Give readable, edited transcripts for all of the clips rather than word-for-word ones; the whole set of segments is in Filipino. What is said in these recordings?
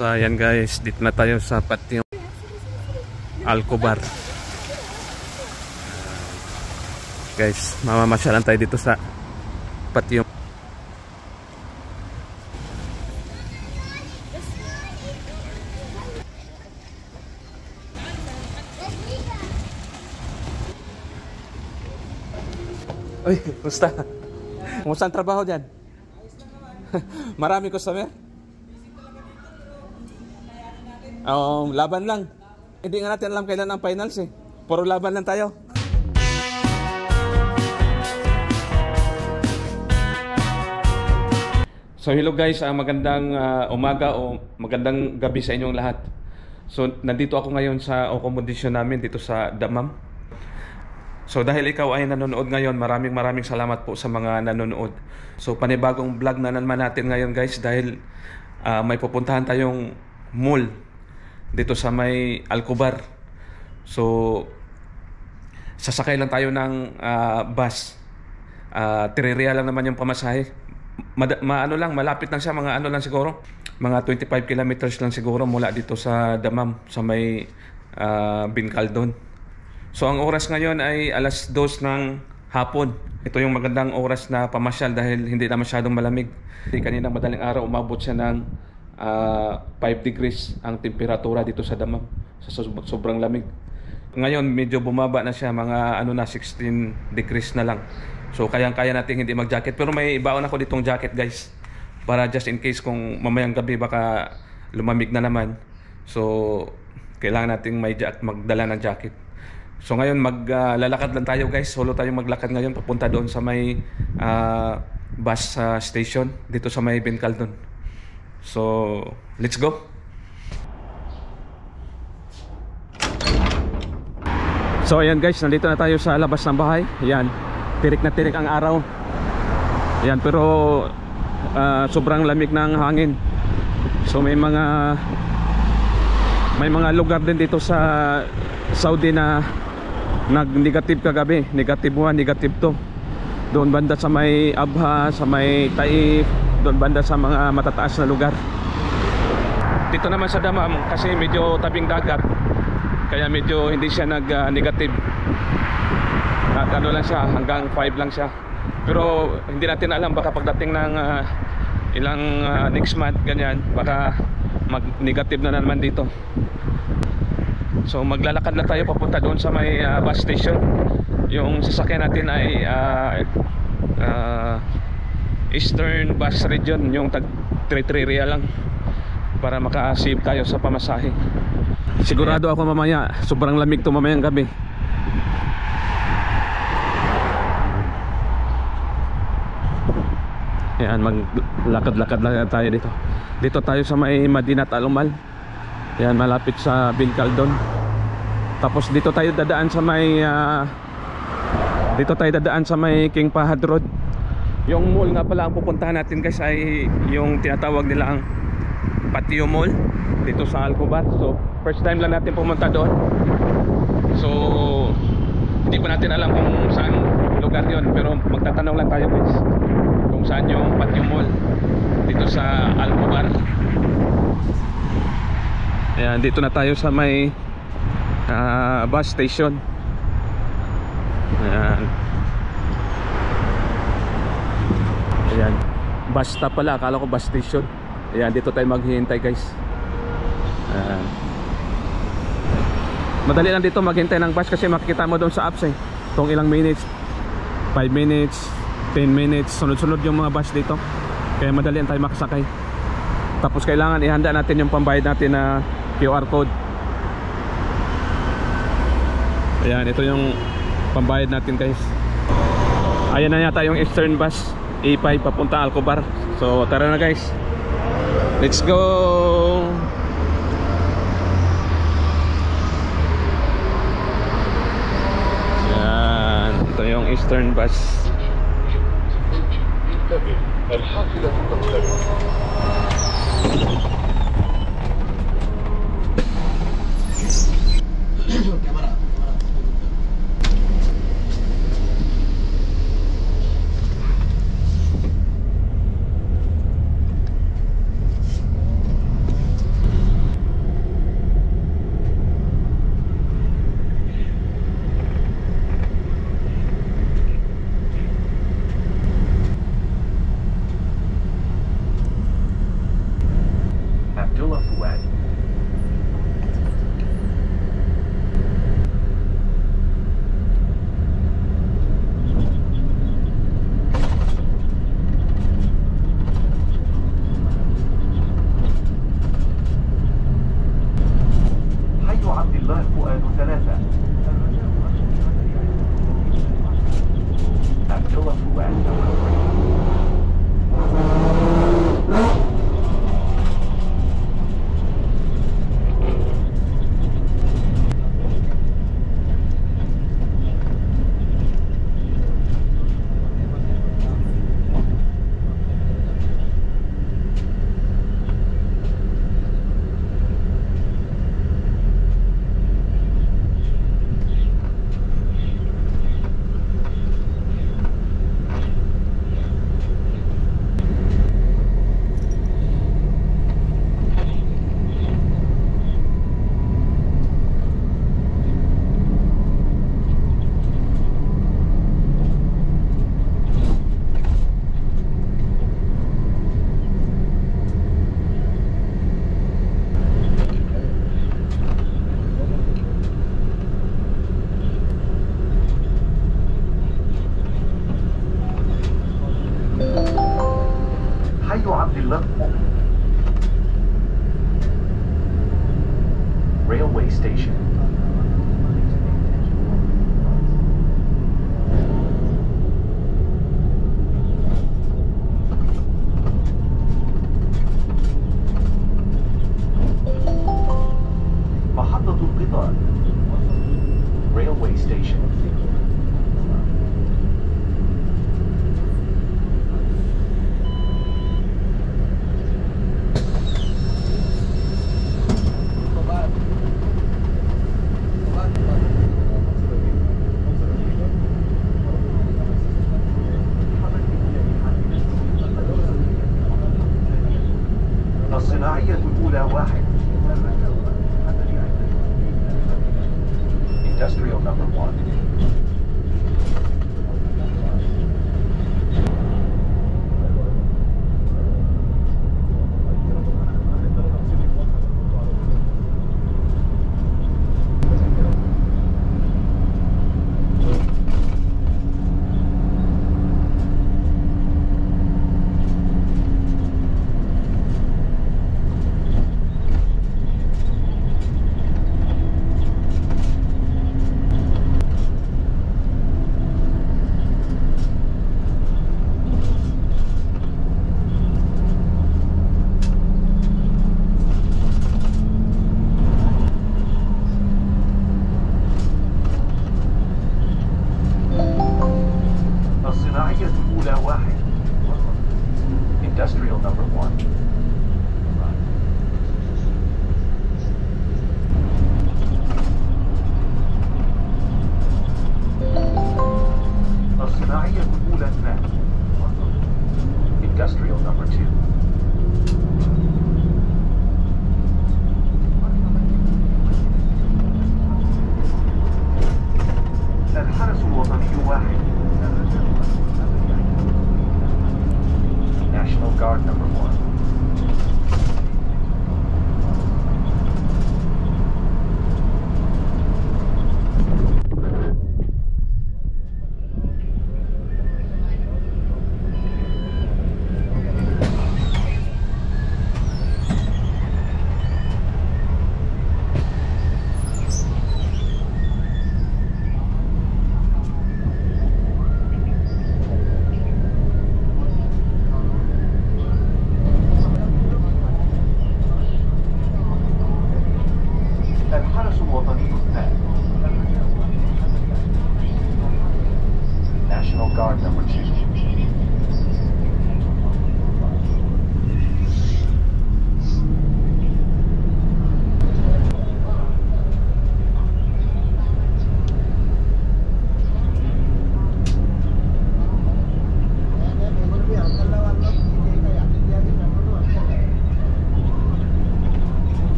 So ayan guys, dito na tayo sa Patio Alcobar. Guys, mamamasyalan tayo dito sa Patio. Uy, kumusta? Kumusta ang trabaho dyan? Marami customer? Laban lang. Hindi nga natin alam kailan ang finals eh. Puro laban lang tayo. So hello guys, magandang umaga o magandang gabi sa inyong lahat. So nandito ako ngayon sa accommodation namin dito sa Damam. So dahil ikaw ay nanonood ngayon, maraming salamat po sa mga nanonood. So panibagong vlog na naman natin ngayon guys, dahil may pupuntahan tayong mall dito sa may Alcobar. So sasakay lang tayo ng bus. 3 real lang naman yung pamasahe. Malapit lang siya, mga ano lang siguro, mga 25 kilometers lang siguro mula dito sa Damam, sa may Bincaldon. So ang oras ngayon ay alas 2 ng hapon. Ito yung magandang oras na pamasyal dahil hindi na masyadong malamig. Kanina madaling araw umabot siya ng 5 degrees ang temperatura dito sa Damam. Sobrang lamig. Ngayon medyo bumaba na siya, mga 16 degrees na lang. So kayang-kaya natin hindi mag-jacket. Pero may ibaon ako ditong jacket guys, para just in case kung mamayang gabi baka lumamig na naman. So kailangan nating magdala ng jacket. So ngayon maglalakad lang tayo guys. Solo tayong maglakad ngayon papunta doon sa may bus station dito sa may Bincaldon. So let's go. So ayan guys, nandito na tayo sa labas ng bahay. Ayan, tirik na tirik ang araw. Ayan, pero sobrang lamig ng hangin. So may mga lugar din dito sa Saudi na nag-negative kagabi, negative 1, negative 2. Doon banda sa may Abha, sa may Taif, doon banda sa mga matataas na lugar. Dito naman sa Damam kasi medyo tabing dagat, kaya medyo hindi siya nag-negative. Ano lang siya, hanggang 5 lang siya. Pero hindi natin alam, baka pagdating ng ilang next month ganyan, baka mag-negative na naman dito. So maglalakad na tayo papunta doon sa may bus station. Yung sasakyan natin ay Eastern Bus Region, yung tag 3 real lang, para maka-save tayo sa pamasahe. Sigurado ako mamaya sobrang lamig to mamayang gabi. Ayan, maglakad-lakad lang tayo dito. Dito tayo sa may Madinat Al Umal. Ayan, malapit sa Bincaldon. Tapos dito tayo dadaan sa may King Fahad Road. Yung mall nga pala ang pupuntahan natin guys ay yung tinatawag nila ang Patio Mall dito sa Alcobar. So first time lang natin pumunta doon. So hindi pa natin alam kung saan lugar yon, pero magtatanong lang tayo guys kung saan yung Patio Mall dito sa Alcobar. Ayan, dito na tayo sa may bus station. Ayan. Ayan, bus stop pala, akala ko bus station. Ayan, dito tayo maghihintay guys. Ayan. Madali lang dito maghintay ng bus kasi makikita mo doon sa apps kung ilang minutes, 5 minutes, 10 minutes, sunod-sunod yung mga bus dito. Kaya madali tayo makasakay. Tapos kailangan ihanda natin yung pambayad natin na QR code. Ayan, ito yung pambayad natin guys. Ayan na yata yung Eastern Bus A5 papunta Alcobar. So tara na guys, let's go. Ayan, ito yung Eastern Bus. فؤاد. حي عبد الله فؤاد 3. عبد فؤاد نمبر 3. حي عبد الله Railway Station. محطة القطار Railway Station. الصناعية الأولى 1. Industrial number 1.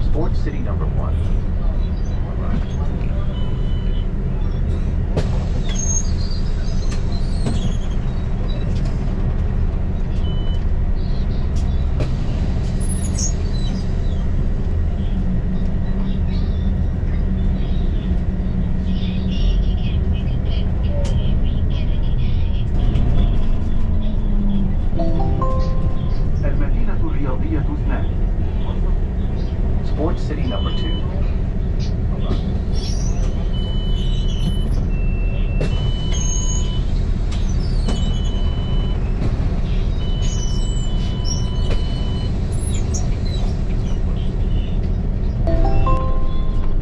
Sports City number 1. المدينة الرياضية 2. Sports City number 2.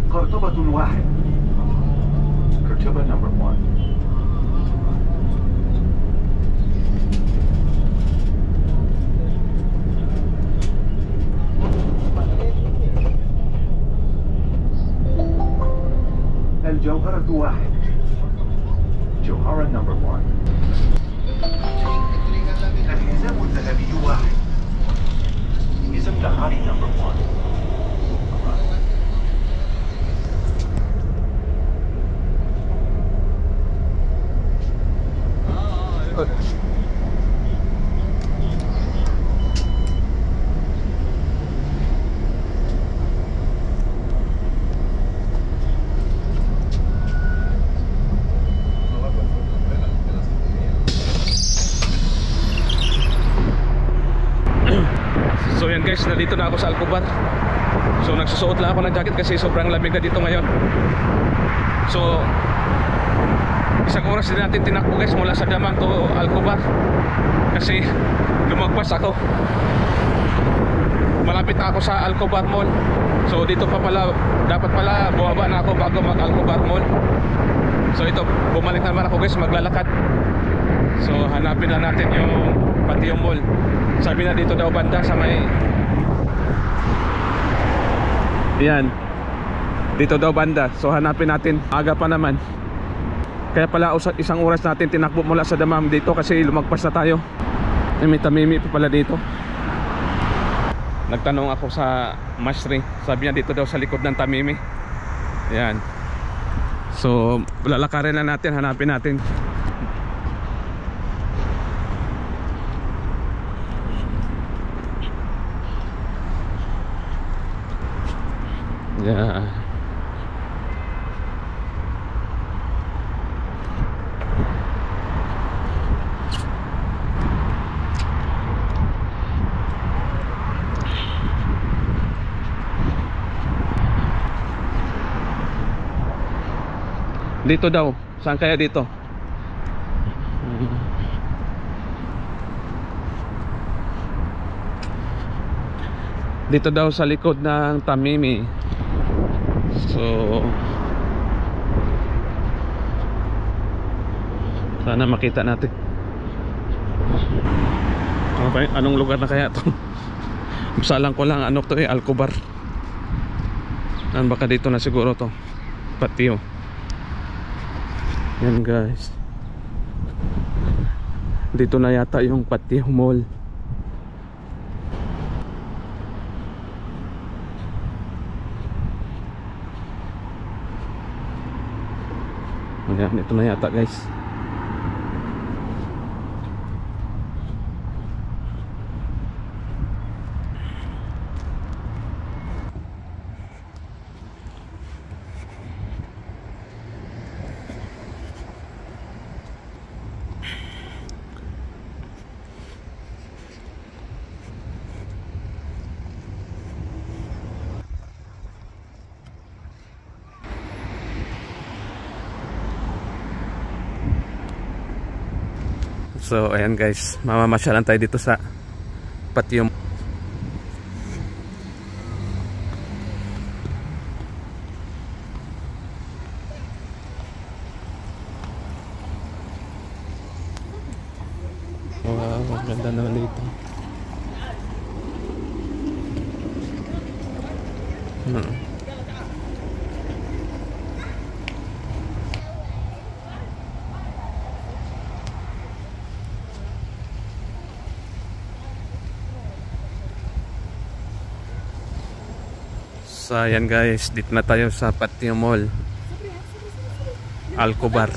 قرطبة 1. Qurtuba number 1. الجوهرة 1. جوهرة number 1. الحزام الذهبي 1. حزام ذهبي number 1. So yan guys, nandito na ako sa Alcobar. So nagsusuot lang ako ng jacket kasi sobrang lamig na dito ngayon. So isang oras din natin tinakbo guys mula sa Damam to Alcobar. Kasi lumagpas ako. Malapit na ako sa Alcobar Mall. So dito pa pala, dapat pala bumaba na ako bago mag Alcobar Mall. So ito, bumalik naman ako guys, maglalakad. So hanapin lang natin yung Patio Mall. Sabi na dito daw banda sa may, yan, dito daw banda. So hanapin natin, aga pa naman. Kaya pala isang oras natin tinakbo mula sa Damam dito kasi lumagpas na tayo. May tamimi pa pala dito. Nagtanong ako sa Masri, sabi niya dito daw sa likod ng tamimi. Yan. So lalakarin na natin, hanapin natin. Yeah. Dito daw. Saan kaya dito? Dito daw sa likod ng Tamimi. So sana makita natin. Okay, anong lugar na kaya to? Masalang ko lang ano to Alcobar. Baka dito na siguro to. Patio. Yan guys. Dito na yata yung Patio Mall. Ayan, ito na yata guys. So ayan guys, mamamasyalan tayo dito sa Patio. Wow, maganda naman dito. So ayan guys, dito na tayo sa Patio Mall, Alcobar.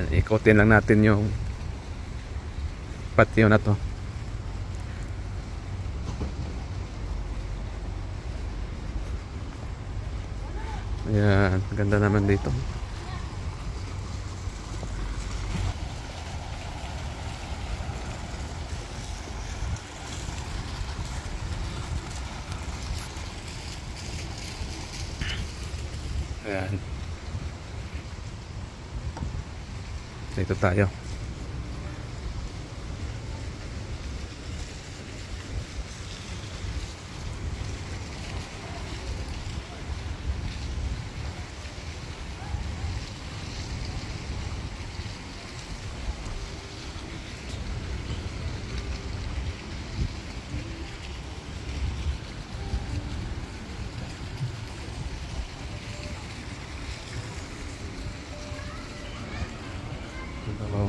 Ikutin lang natin yung patio na to. Ayan, ganda naman dito. Ayan. Dito tayo. Hello.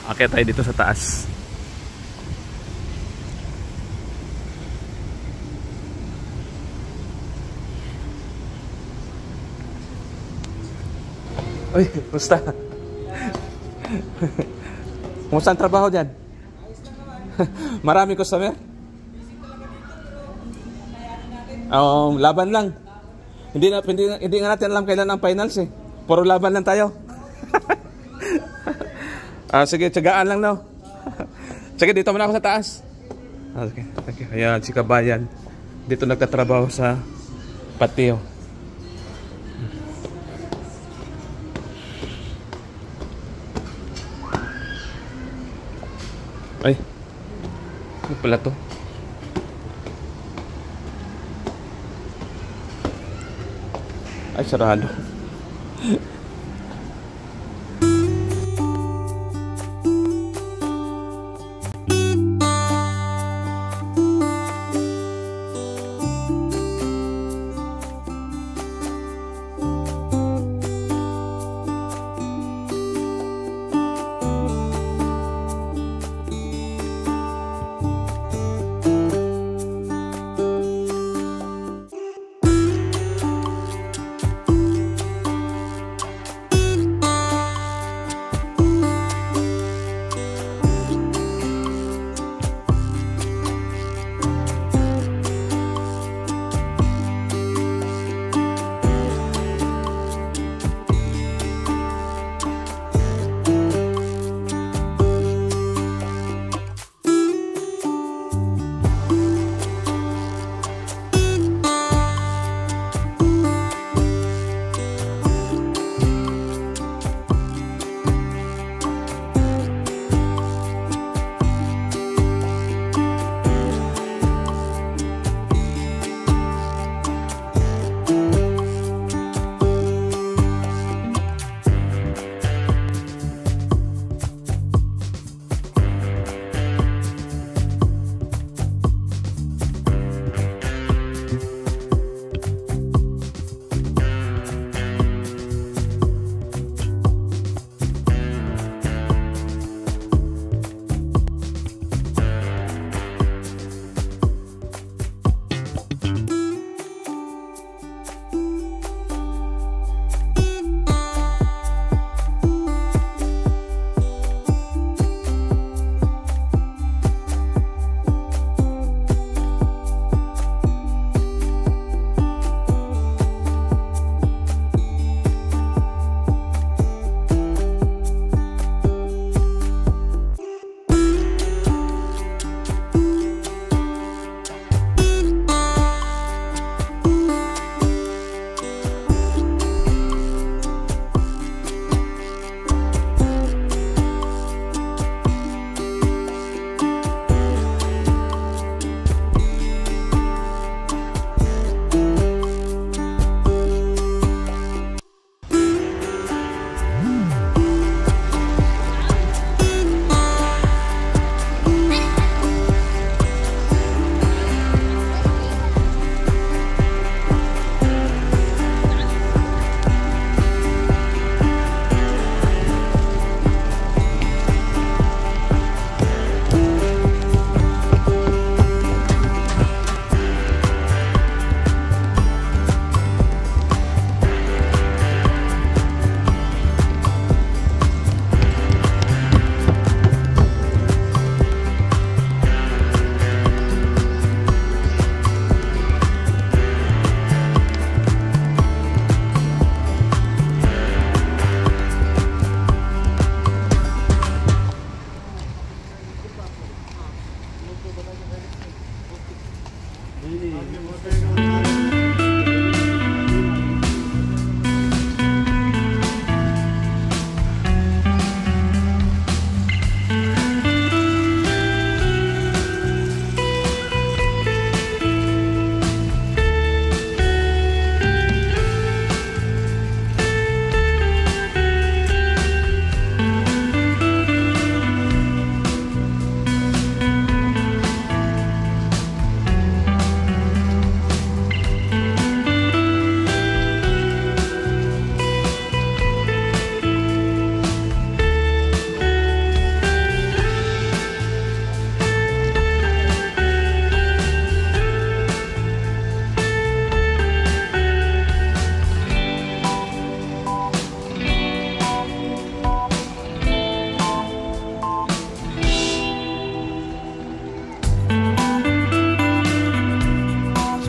Akyat tayo dito sa taas. Uy, kumusta? Kumusta ang trabaho dyan? Marami customer? Laban lang. Hindi nga natin alam kailan ang finals eh. Puro laban lang tayo. Sige, tiyagaan lang no. Sige, dito muna ako sa taas. Okay, thank you. Ayan, si Kabayan. Dito nagtatrabaho sa patio. Ay, ano pala to? Ay, sarado.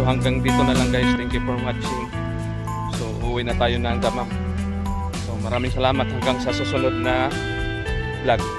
hanggang dito na lang guys. Thank you for watching. So uwi na tayo ng Damam. So maraming salamat hanggang sa susunod na vlog.